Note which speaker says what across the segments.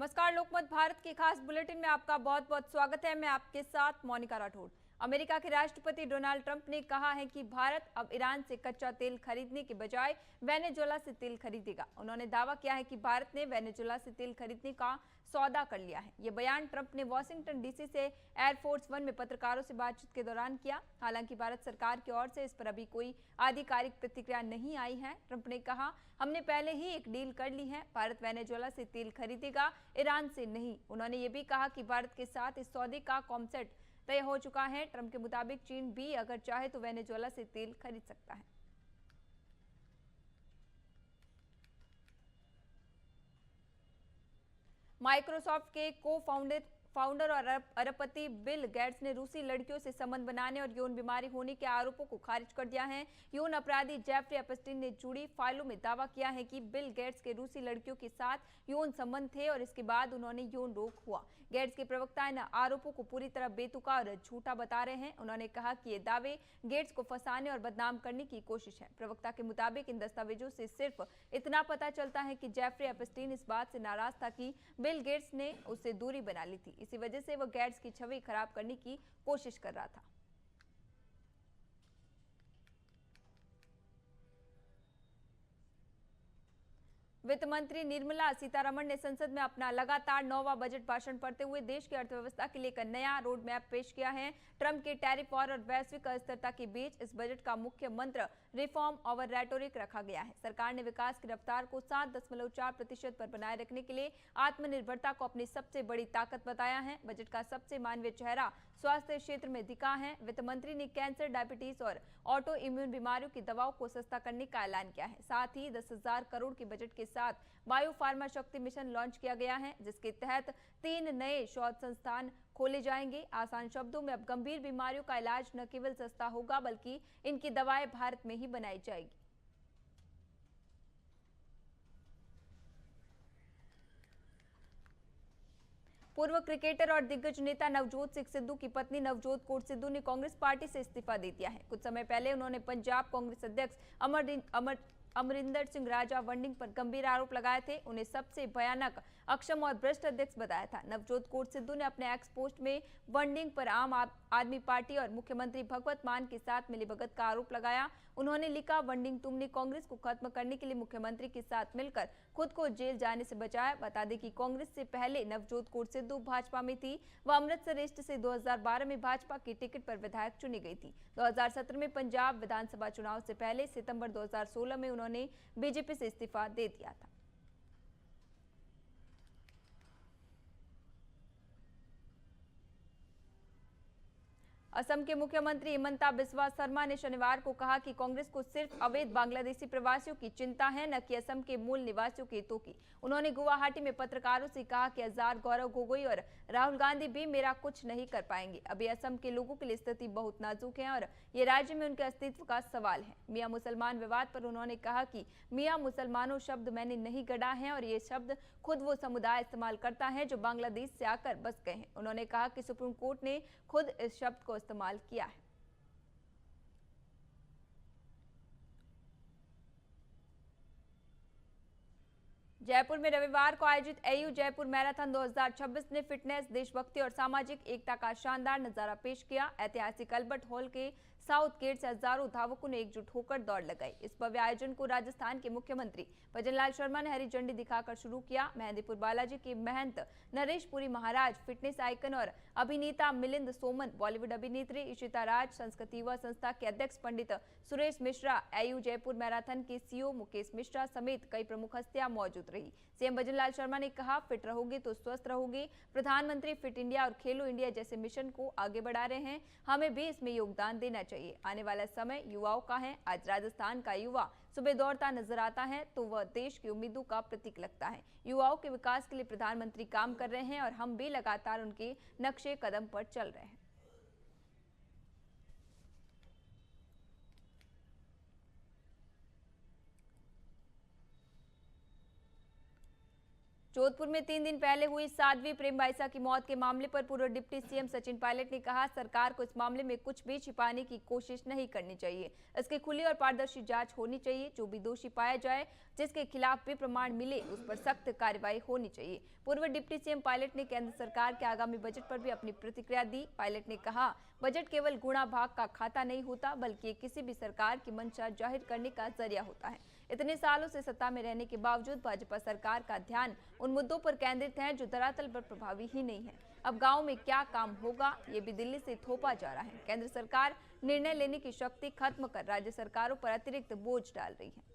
Speaker 1: नमस्कार। लोकमत भारत के खास बुलेटिन में आपका बहुत बहुत स्वागत है। मैं आपके साथ मोनिका राठौड़। अमेरिका के राष्ट्रपति डोनाल्ड ट्रंप ने कहा है कि भारत अब ईरान से कच्चा तेल खरीदने के बजाय वेनेजुएला से तेल खरीदेगा। उन्होंने दावा किया है कि भारत ने वेनेजुएला से तेल खरीदने का सौदा कर लिया है। ये बयान ट्रंप ने वाशिंगटन डीसी से एयरफोर्स वन में पत्रकारों से बातचीत के दौरान किया। हालांकि भारत सरकार की ओर से इस पर अभी कोई आधिकारिक प्रतिक्रिया नहीं आई है। ट्रंप ने कहा, हमने पहले ही एक डील कर ली है, भारत वेनेजुएला से तेल खरीदेगा, ईरान से नहीं। उन्होंने ये भी कहा कि भारत के साथ इस सौदे का कॉन्सेप्ट तय हो चुका है। ट्रंप के मुताबिक चीन भी अगर चाहे तो वेनेजुएला से तेल खरीद सकता है। माइक्रोसॉफ्ट के फाउंडर और अरबपति बिल गेट्स ने रूसी लड़कियों से संबंध बनाने और यौन बीमारी होने के आरोपों को खारिज कर दिया है। यौन अपराधी जेफरी एपस्टीन ने जुड़ी फाइलों में दावा किया है कि बिल गेट्स के रूसी लड़कियों के साथ यौन संबंध थे और इसके बाद उन्होंने यौन रोग हुआ। गेट्स के प्रवक्ता इन आरोपों को पूरी तरह बेतुका और झूठा बता रहे हैं। उन्होंने कहा कि ये दावे गेट्स को फंसाने और बदनाम करने की कोशिश है। प्रवक्ता के मुताबिक इन दस्तावेजों से सिर्फ इतना पता चलता है कि जेफरी एपस्टीन इस बात से नाराज था कि बिल गेट्स ने उससे दूरी बना ली थी। इसी वजह से वह गेट्स की छवि खराब करने की कोशिश कर रहा था। वित्त मंत्री निर्मला सीतारमण ने संसद में अपना लगातार 9वां बजट भाषण पढ़ते हुए देश की अर्थव्यवस्था के लिए एक नया रोड मैप पेश किया है। ट्रंप के टैरिफ वॉर और वैश्विक अस्थिरता के बीच इस बजट का मुख्य मंत्र रिफॉर्म ओवर रेटोरिक रखा गया है। सरकार ने विकास की रफ्तार को 7.4% पर बनाए रखने के लिए आत्मनिर्भरता को अपनी सबसे बड़ी ताकत बताया है। बजट का सबसे मानवीय चेहरा स्वास्थ्य क्षेत्र में दिखा है। वित्त मंत्री ने कैंसर, डायबिटीज और ऑटो इम्यून बीमारियों की दवाओं को सस्ता करने का ऐलान किया है। साथ ही 10,000 करोड़ के बजट के साथ बायो फार्मा शक्ति मिशन लॉन्च किया गया है, जिसके तहत 3 नए शोध संस्थान खोले जाएंगे। आसान शब्दों में अब गंभीर बीमारियों का इलाज न केवल सस्ता होगा बल्कि इनकी दवाएं भारत में ही बनाई जाएगी। पूर्व क्रिकेटर और दिग्गज नेता नवजोत सिंह सिद्धू की पत्नी नवजोत कौर सिद्धू ने कांग्रेस पार्टी से इस्तीफा दे दिया है। कुछ समय पहले उन्होंने पंजाब कांग्रेस अध्यक्ष अमरिंदर सिंह राजा वंडिंग पर गंभीर आरोप लगाए थे। उन्हें सबसे भयानक, अक्षम और भ्रष्ट अध्यक्ष बताया था। नवजोत कौर सिद्धू ने अपने एक्स पोस्ट में वंडिंग पर आम आदमी पार्टी और मुख्यमंत्री भगवत मान के साथ मिलीभगत का आरोप लगाया। उन्होंने लिखा, वंडिंग, तुमने कांग्रेस को खत्म करने के लिए मुख्यमंत्री के साथ मिलकर खुद को जेल जाने से बचाया। बता दें कि कांग्रेस से पहले नवजोत कौर सिद्धू भाजपा में थी। वह अमृतसर ईस्ट से 2012 में भाजपा की टिकट पर विधायक चुनी गई थी। 2017 में पंजाब विधानसभा चुनाव से पहले सितंबर 2016 में उन्होंने बीजेपी से इस्तीफा दे दिया था। असम के मुख्यमंत्री हिमंता बिस्वा शर्मा ने शनिवार को कहा कि कांग्रेस को सिर्फ अवैध बांग्लादेशी प्रवासियों की चिंता है, न कि असम के मूल निवासियों के हितों की। उन्होंने गुवाहाटी में पत्रकारों से कहा कि आजाद, गौरव गोगोई और राहुल गांधी भी मेरा कुछ नहीं कर पाएंगे। अभी असम के लोगों की स्थिति बहुत नाजुक है और ये राज्य में उनके अस्तित्व का सवाल है। मियां मुसलमान विवाद पर उन्होंने कहा कि मियां मुसलमानों शब्द मैंने नहीं गढ़ा है और ये शब्द खुद वो समुदाय इस्तेमाल करता है जो बांग्लादेश से आकर बस गए हैं। उन्होंने कहा कि सुप्रीम कोर्ट ने खुद इस शब्द को इस्तेमाल किया है। जयपुर में रविवार को आयोजित एयू जयपुर मैराथन 2026 ने फिटनेस, देशभक्ति और सामाजिक एकता का शानदार नजारा पेश किया। ऐतिहासिक अल्बर्ट हॉल के साउथ गेट से हजारों धावकों ने एकजुट होकर दौड़ लगाई। इस भव्य आयोजन को राजस्थान के मुख्यमंत्री भजनलाल शर्मा ने हरी झंडी दिखाकर शुरू किया। मेहंदीपुर बालाजी के महंत नरेश पुरी महाराज, फिटनेस आइकन और अभिनेता मिलिंद सोमन, बॉलीवुड अभिनेत्री इशिता राज, संस्कृति युवा संस्था के अध्यक्ष पंडित सुरेश मिश्रा, एयू जयपुर मैराथन के सीईओ मुकेश मिश्रा समेत कई प्रमुख हस्तियां मौजूद रही। सीएम भजनलाल शर्मा ने कहा, फिट रहोगे तो स्वस्थ रहोगे। प्रधानमंत्री फिट इंडिया और खेलो इंडिया जैसे मिशन को आगे बढ़ा रहे हैं, हमें भी इसमें योगदान देना चाहिए। आने वाला समय युवाओं का है। आज राजस्थान का युवा सुबह दौड़ता नजर आता है तो वह देश की उम्मीदों का प्रतीक लगता है। युवाओं के विकास के लिए प्रधानमंत्री काम कर रहे हैं और हम भी लगातार उनके नक्शे कदम पर चल रहे हैं। जोधपुर में 3 दिन पहले हुई साध्वी प्रेमबाईसा की मौत के मामले पर पूर्व डिप्टी सीएम सचिन पायलट ने कहा, सरकार को इस मामले में कुछ भी छिपाने की कोशिश नहीं करनी चाहिए। इसकी खुली और पारदर्शी जांच होनी चाहिए। जो भी दोषी पाया जाए, जिसके खिलाफ भी प्रमाण मिले, उस पर सख्त कार्रवाई होनी चाहिए। पूर्व डिप्टी सीएम पायलट ने केंद्र सरकार के आगामी बजट पर भी अपनी प्रतिक्रिया दी। पायलट ने कहा, बजट केवल गुणा भाग का खाता नहीं होता, बल्कि ये किसी भी सरकार की मंशा जाहिर करने का जरिया होता है। इतने सालों से सत्ता में रहने के बावजूद भाजपा सरकार का ध्यान उन मुद्दों पर केंद्रित है जो धरातल पर प्रभावी ही नहीं है। अब गांव में क्या काम होगा, ये भी दिल्ली से थोपा जा रहा है। केंद्र सरकार निर्णय लेने की शक्ति खत्म कर राज्य सरकारों पर अतिरिक्त बोझ डाल रही है।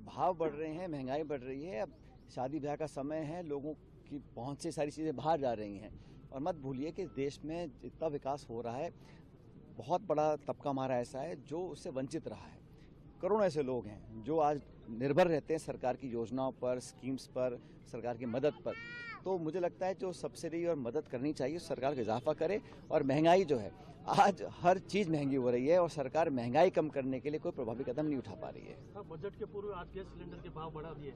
Speaker 2: भाव बढ़ रहे हैं, महंगाई बढ़ रही है। अब शादी ब्याह का समय है, लोगों की पहुंच से सारी चीज़ें बाहर जा रही हैं। और मत भूलिए कि देश में जितना विकास हो रहा है, बहुत बड़ा तबका हमारा ऐसा है जो उससे वंचित रहा है। करोड़ों ऐसे लोग हैं जो आज निर्भर रहते हैं सरकार की योजनाओं पर, स्कीम्स पर, सरकार की मदद पर। तो मुझे लगता है जो सब्सिडी और मदद करनी चाहिए सरकार को इजाफा करे। और महंगाई जो है, आज हर चीज़ महंगी हो रही है और सरकार महंगाई कम करने के लिए कोई प्रभावी कदम नहीं उठा पा रही है।
Speaker 3: बजट के पूर्व आज गैस सिलेंडर के भाव बढ़ा दिए।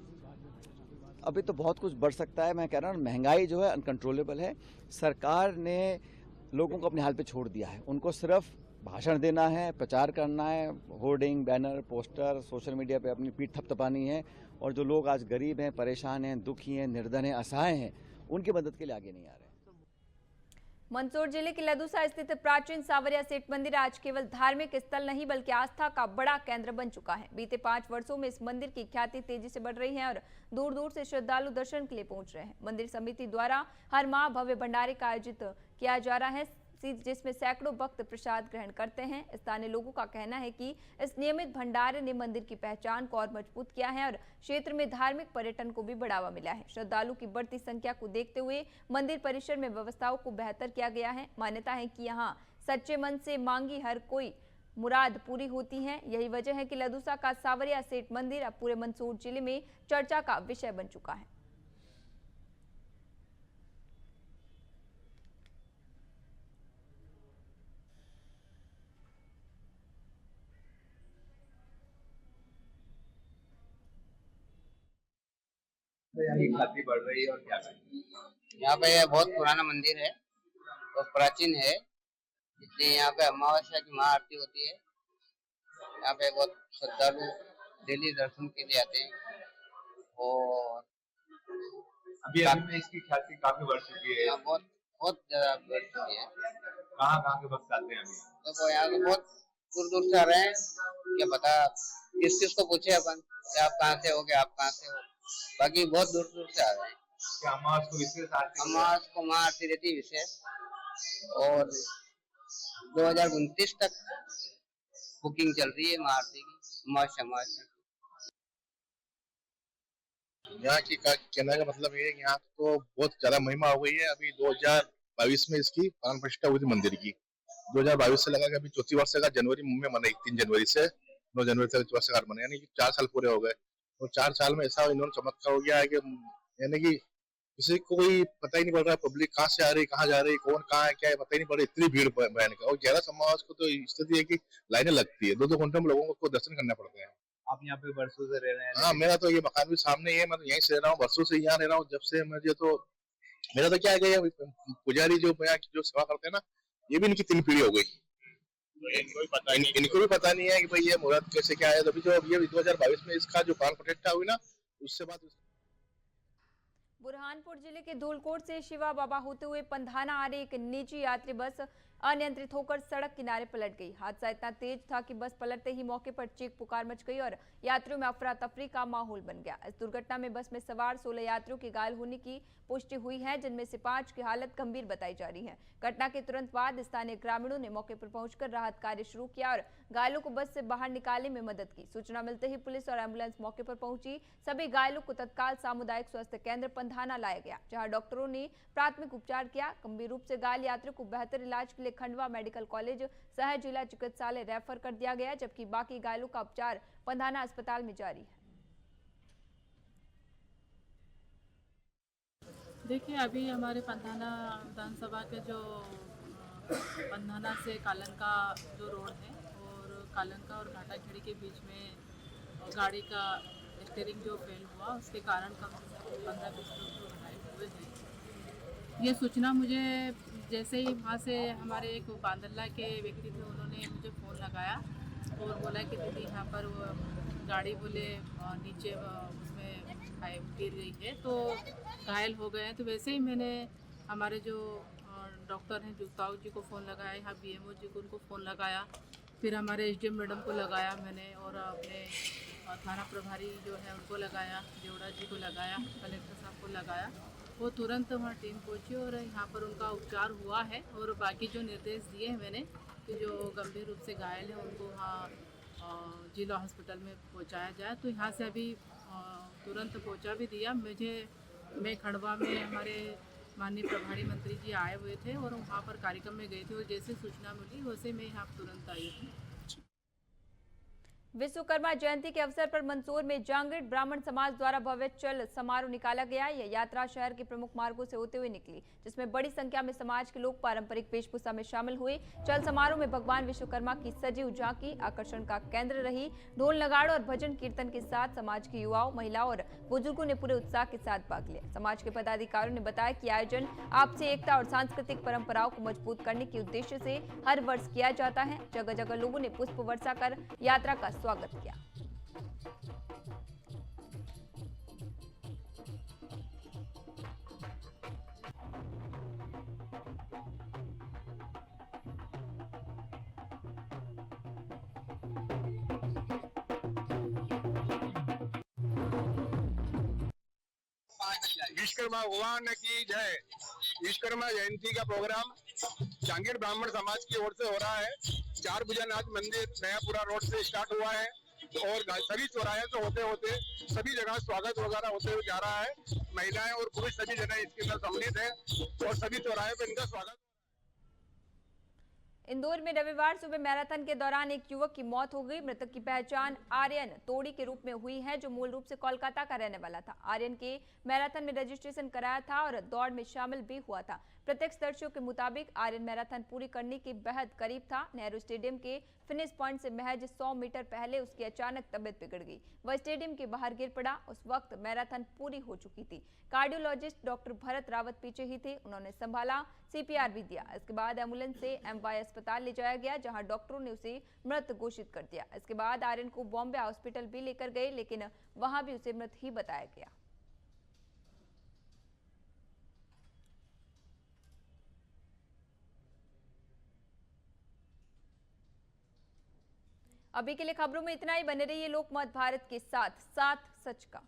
Speaker 2: अभी तो बहुत कुछ बढ़ सकता है। मैं कह रहा हूँ महंगाई जो है अनकंट्रोलेबल है। सरकार ने लोगों को अपने हाल पे छोड़ दिया है। उनको सिर्फ भाषण देना है, प्रचार करना है, hoarding, banner, poster, social media पे अपनी पीठ थपथपानी है। और जो लोग आज गरीब हैं, परेशान हैं, दुखी हैं, निर्धन हैं, असहाय हैं, उनकी मदद के लिए आगे नहीं आ रहे।
Speaker 1: मंदसौर जिले के लदूसा स्थित प्राचीन सावरिया सेठ मंदिर आज केवल धार्मिक स्थल नहीं बल्कि आस्था का बड़ा केंद्र बन चुका है। बीते 5 वर्षों में इस मंदिर की ख्याति तेजी से बढ़ रही है और दूर दूर से श्रद्धालु दर्शन के लिए पहुंच रहे हैं। मंदिर समिति द्वारा हर माह भव्य भंडारे का आयोजित किया जा रहा है, जिसमें सैकड़ों भक्त प्रसाद ग्रहण करते हैं। स्थानीय लोगों का कहना है कि इस नियमित भंडारे ने मंदिर की पहचान को और मजबूत किया है और क्षेत्र में धार्मिक पर्यटन को भी बढ़ावा मिला है। श्रद्धालु की बढ़ती संख्या को देखते हुए मंदिर परिसर में व्यवस्थाओं को बेहतर किया गया है। मान्यता है कि यहाँ सच्चे मन से मांगी हर कोई मुराद पूरी होती है। यही वजह है कि लदूसा का सावरिया सेठ मंदिर अब पूरे मंदसौर जिले में चर्चा का विषय बन चुका है।
Speaker 4: ख्याति बढ़ रही है और क्या करें।
Speaker 5: यहाँ पे बहुत पुराना मंदिर है और प्राचीन है, इसलिए यहाँ पे अमावस्या की महाआरती होती है। यहाँ पे बहुत श्रद्धालु डेली दर्शन के लिए आते हैं और
Speaker 4: अभी में इसकी ख्याति काफी बढ़ चुकी है।
Speaker 5: यहाँ बहुत ज्यादा बढ़ चुकी है।
Speaker 4: कहाँ के भक्त आते हैं अभी?
Speaker 5: तो यहाँ के बहुत दूर दूर से आ रहे हैं। क्या पता किस किस को पूछे अपन कि आप कहाँ से हो, आप कहाँ से हो, बाकी बहुत दूर दूर से आ रहे हैं।
Speaker 4: क्या अमावस को विशेष आरती?
Speaker 5: अमावस को महाआरती रहती है विशेष, और 2029 तक बुकिंग चल रही है महाआरती की, अमावस्या।
Speaker 6: यहाँ की कहने का मतलब ये है कि यहाँ तो बहुत ज्यादा महिमा हो गई है। अभी 2022 में इसकी प्राण प्रतिष्ठा हुई थी मंदिर की। 2022 से लगा कि अभी चौथी वर्षगांठ जनवरी में मनाई, 3 जनवरी से 9 जनवरी तक वर्षगांठ मनाई, यानी कि 4 साल पूरे हो गए। और 4 साल में ऐसा इन्होंने चमत्कार हो गया है कि यानी कि किसी को कोई पता ही नहीं पड़ रहा है, पब्लिक कहाँ से आ रही, कहाँ जा रही, कौन कहाँ है, क्या है, पता ही नहीं पड़ रहा, इतनी भीड़ भयानक है। और 11 समाज को तो स्थिति है कि लाइनें लगती है, 2-2 घंटे में लोगों को दर्शन करना पड़ते हैं।
Speaker 4: आप यहाँ पे वर्षों से रह रहे हैं?
Speaker 6: हाँ, मेरा तो ये मकान भी सामने ही है। मैं तो यहीं से रह रहा हूँ, वर्षों से यहाँ रह रहा हूँ। जब से मुझे तो मेरा तो क्या है कि पुजारी जो सेवा करते हैं ना, ये भी इनकी 3 पीढ़ी हो गई। इनको भी पता नहीं है कि भाई ये मुहूर्त कैसे क्या है। अभी जो ये 2022 में इसका जो प्राण प्रतिष्ठा हुई ना, उससे बाद
Speaker 1: बुरहानपुर जिले के धूलकोट से शिवा बाबा होते हुए पंधाना आ रही एक निजी यात्री बस अनियंत्रित होकर सड़क किनारे पलट गई। हादसा इतना तेज था कि बस पलटते ही मौके पर चीख पुकार मच गई और यात्रियों में अफरा तफरी का माहौल बन गया। इस दुर्घटना में बस में सवार 16 यात्रियों के घायल होने की पुष्टि हुई है, जिनमें से 5 की हालत गंभीर बताई जा रही है। घटना के तुरंत बाद स्थानीय ग्रामीणों ने मौके पर पहुंचकर राहत कार्य शुरू किया और घायलों को बस से बाहर निकालने में मदद की। सूचना मिलते ही पुलिस और एम्बुलेंस मौके पर पहुंची। सभी घायलों को तत्काल सामुदायिक स्वास्थ्य केंद्र पंधाना लाया गया, जहां डॉक्टरों ने प्राथमिक उपचार किया। गंभीर रूप से घायल यात्रियों को बेहतर इलाज के लिए खंडवा मेडिकल कॉलेज सह जिला चिकित्सालय रेफर कर दिया गया, जबकि बाकी घायलों का उपचार पंधाना अस्पताल में जारी है।
Speaker 7: देखिए, अभी हमारे पंधाना विधानसभा के जो पंधाना से कालन का जो रोड है और कालन का और घाटाखेड़ी के बीच में गाड़ी का स्टीयरिंग जो फेल हुआ उसके कारण कम से कम 15-20 लोग घायल हुए हैं। ये सूचना मुझे जैसे ही वहाँ से हमारे एक बांदल्ला के व्यक्ति थे, उन्होंने मुझे फ़ोन लगाया और बोला कि दीदी यहाँ पर वो गाड़ी बोले नीचे उसमें गिर गई है तो घायल हो गए हैं। तो वैसे ही मैंने हमारे जो डॉक्टर हैं जुगताऊ जी को फ़ोन लगाया, यहाँ BMO जी को उनको फ़ोन लगाया, फिर हमारे SDM मैडम को लगाया मैंने और अपने थाना प्रभारी जो है उनको लगाया, देवड़ा जी को लगाया, कलेक्टर साहब को लगाया। वो तुरंत वहाँ टीम पहुँची और यहाँ पर उनका उपचार हुआ है और बाकी जो निर्देश दिए हैं मैंने कि जो गंभीर रूप से घायल है उनको वहाँ जिला हॉस्पिटल में पहुँचाया जाए। तो यहाँ से अभी तुरंत पहुँचा भी दिया। मैं खंडवा में हमारे माननीय प्रभारी मंत्री जी आए हुए थे और वहाँ पर कार्यक्रम में गए थे और जैसे सूचना मिली वैसे मैं यहाँ तुरंत आई हूँ।
Speaker 1: विश्वकर्मा जयंती के अवसर पर मंदसौर में जांगीड़ ब्राह्मण समाज द्वारा भव्य चल समारोह निकाला गया। यह यात्रा शहर के प्रमुख मार्गों से होते हुए निकली, जिसमें बड़ी संख्या में समाज के लोग पारंपरिक वेशभूषा में शामिल हुए। चल समारोह में भगवान विश्वकर्मा की सजीव झांकी आकर्षण का केंद्र रही। ढोल नगाड़ों और भजन कीर्तन के साथ समाज के युवाओं, महिलाओं और बुजुर्गों ने पूरे उत्साह के साथ भाग लिया। समाज के पदाधिकारियों ने बताया कि आयोजन आपसी एकता और सांस्कृतिक परंपराओं को मजबूत करने के उद्देश्य से हर वर्ष किया जाता है। जगह जगह लोगों ने पुष्प वर्षा कर यात्रा का स्वागत किया।
Speaker 8: विश्वकर्मा भगवान की जय। विश्वकर्मा जयंती का प्रोग्राम जांगीड़ ब्राह्मण समाज की ओर से हो रहा है। 4 भुजनाथ मंदिर नयापुरा रोड से स्टार्ट हुआ है और सभी चौराहे से होते होते सभी जगह स्वागत वगैरह होते हुए जा रहा है। महिलाएं और पुरुष सभी जगह इसके अंदर सम्मिलित है और सभी चौराहे पर इनका स्वागत।
Speaker 1: इंदौर में रविवार सुबह मैराथन के दौरान एक युवक की मौत हो गई। मृतक की पहचान आर्यन तोड़ी के रूप में हुई है, जो मूल रूप से कोलकाता का रहने वाला था। आर्यन के मैराथन में रजिस्ट्रेशन कराया था और दौड़ में शामिल भी हुआ था। प्रत्यक्षदर्शियों के मुताबिक आर्यन मैराथन पूरी करने के बेहद करीब था। नेहरू स्टेडियम के फिनिश पॉइंट से महज 100 मीटर पहले उसकी अचानक तबीयत बिगड़ गई। वह स्टेडियम के बाहर गिर पड़ा। उस वक्त मैराथन पूरी हो चुकी थी। कार्डियोलॉजिस्ट डॉक्टर भरत रावत पीछे ही थे, उन्होंने संभाला, CPR भी दिया। इसके बाद एम्बुलेंस से MY अस्पताल ले जाया गया, जहां डॉक्टरों ने उसे मृत घोषित कर दिया। इसके बाद आर्यन को बॉम्बे हॉस्पिटल भी लेकर गए, लेकिन वहां भी उसे मृत ही बताया गया। अभी के लिए खबरों में इतना ही। बने रहिए लोकमत भारत के साथ, साथ सच का।